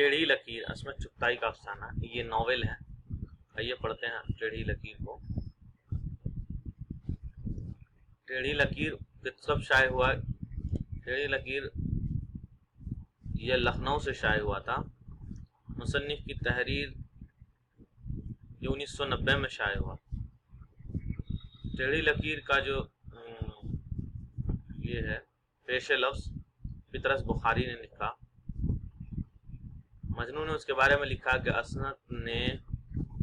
टेढ़ी लकीर असमत चुगताई का अफसाना, ये नॉवेल है। आइए पढ़ते हैं टेढ़ी लकीर को। टेढ़ी लकीर कब शाये हुआ? टेढ़ी लकीर यह लखनऊ से शाये हुआ था। मुसन्निफ की तहरीर ये 1990 में शाये हुआ। टेढ़ी लकीर का जो ये है पेश लफ्ज़ फितरस बुखारी ने लिखा। मजनू ने उसके बारे में लिखा कि असनत ने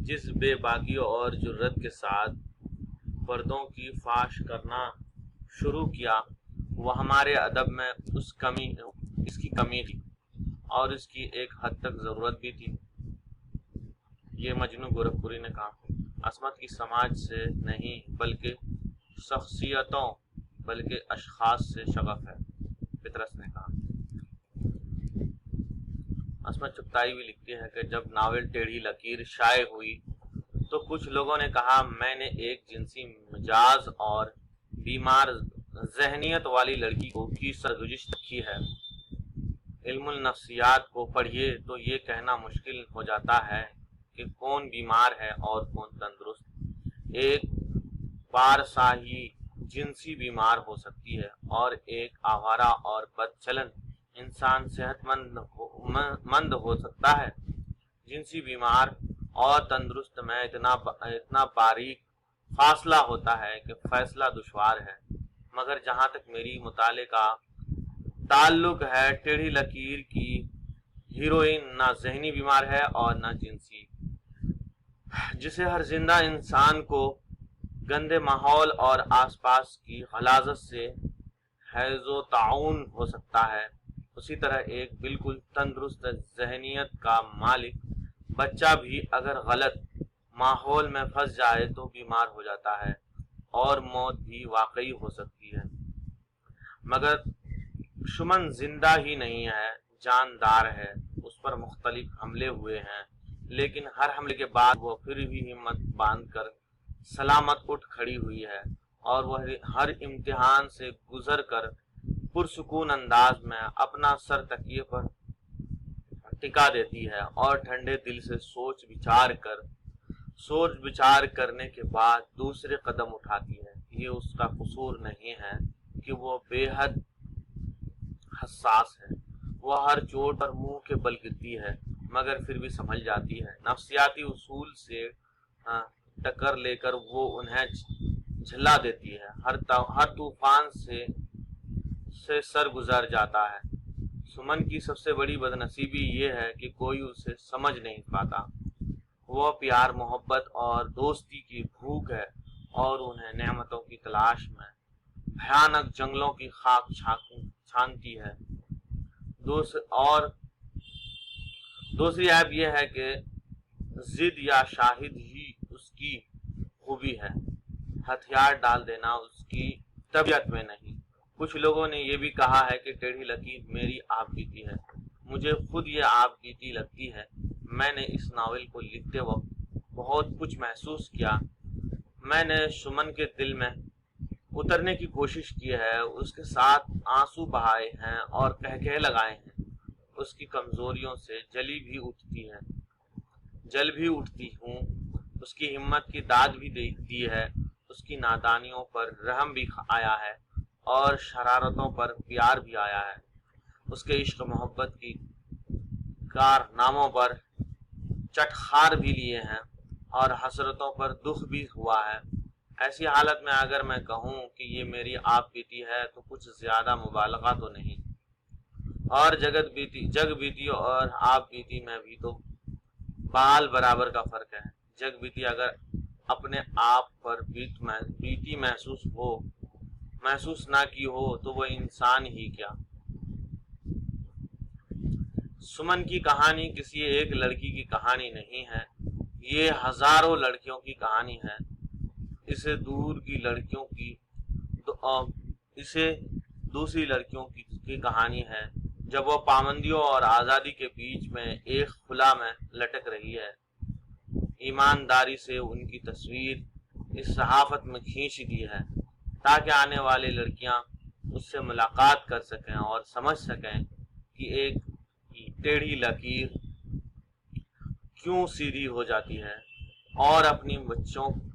जिस बेबाकी और जुर्रत के साथ पर्दों की फाश करना शुरू किया वह हमारे अदब में इसकी कमी थी और इसकी एक हद तक ज़रूरत भी थी। ये मजनू गोरखपुरी ने कहा। असमत की समाज से नहीं बल्कि शख्सियतों बल्कि अशखास से शगफ है, फितरस ने कहा। असमत चुगताई भी लिखती है कि जब नावल टेढ़ी लकीर शाये हुई तो कुछ लोगों ने कहा मैंने एक जिनसी मिजाज और बीमार जहनियत वाली लड़की की सरगुज़िश्त की है। इल्मुल नफ्सियात को पढ़िए तो ये कहना मुश्किल हो जाता है कि कौन बीमार है और कौन तंदुरुस्त। एक पारसाही जिनसी बीमार हो सकती है और एक आवारा और बदचलन इंसान सेहतमंद हो सकता है। जिनसी बीमार और तंदुरुस्त में इतना बारीक फासला होता है कि फैसला दुश्वार है। मगर जहाँ तक मेरी मुताले का ताल्लुक है, टेढ़ी लकीर की हीरोइन ना जहनी बीमार है और ना जिनसी। जिसे हर जिंदा इंसान को गंदे माहौल और आसपास की गलाजत से हैज़ो ताउन हो सकता है, उसी तरह एक बिल्कुल तंदुरुस्त जहनियत का मालिक बच्चा भी अगर गलत माहौल में फंस जाए तो बीमार हो जाता है और मौत भी वाकई हो सकती है। मगर सुमन जिंदा ही नहीं है, जानदार है। उस पर मुख्तलिफ हमले हुए हैं, लेकिन हर हमले के बाद वो फिर भी हिम्मत बांधकर सलामत उठ खड़ी हुई है और वह हर इम्तिहान से गुजर कर पुरसुकून अंदाज में अपना सर तकिए पर टिका देती है और ठंडे दिल से सोच विचार करने के बाद दूसरे कदम उठाती है। ये उसका कसूर नहीं है कि वो बेहद हसास है। वह हर चोट पर मुंह के बल गिरती है मगर फिर भी संभल जाती है। नफ्सियाती उसूल से टक्कर लेकर वो उन्हें झल्ला देती है। हर तूफान से सर गुजर जाता है। सुमन की सबसे बड़ी बदनसीबी ये है कि कोई उसे समझ नहीं पाता। वह प्यार मोहब्बत और दोस्ती की भूख है और उन्हें नेमतों की तलाश में भयानक जंगलों की खाक छानती है। दूसरी ऐब यह है कि जिद या शाहिद ही उसकी खूबी है, हथियार डाल देना उसकी तबीयत में नहीं। कुछ लोगों ने यह भी कहा है कि टेढ़ी लकीर मेरी आप बीती है। मुझे खुद ये आप बीती लगती है। मैंने इस नावल को लिखते वक्त बहुत कुछ महसूस किया। मैंने सुमन के दिल में उतरने की कोशिश की है, उसके साथ आंसू बहाए हैं और कहकहे लगाए हैं। उसकी कमजोरियों से जल भी उठती हूँ। उसकी हिम्मत की दाद भी दी है। उसकी नादानियों पर रहम भी आया है और शरारतों पर प्यार भी आया है। उसके इश्क मोहब्बत की कारनामों पर चटखार भी लिए हैं और हसरतों पर दुख भी हुआ है। ऐसी हालत में अगर मैं कहूँ कि ये मेरी आप बीती है तो कुछ ज्यादा मुबालगा तो नहीं। और जग बीती और आप बीती में भी तो बाल बराबर का फर्क है। जग बीती अगर अपने आप पर बीती महसूस ना की हो तो वह इंसान ही क्या। सुमन की कहानी किसी एक लड़की की कहानी नहीं है, ये हजारों लड़कियों की कहानी है। इसे दूसरी लड़कियों की कहानी है जब वह पाबंदियों और आज़ादी के बीच में एक खुला में लटक रही है। ईमानदारी से उनकी तस्वीर इस सहाफत में खींच दी है ताकि आने वाली लड़कियां उससे मुलाकात कर सकें और समझ सकें कि एक टेढ़ी लकीर کیوں سیدھی ہو جاتی ہے اور اپنی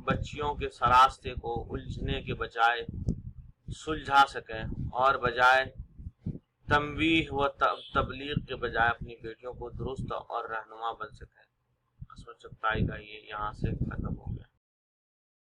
بچیوں کے سراستے کو الجھنے کے بجائے سلجھا سکیں اور بجائے تنبیہ و تبلیغ کے بجائے اپنی بیٹیوں کو درست اور رہنما بن سکیں۔ 7 چگتائی کا یہ یہاں سے ختم ہو گیا۔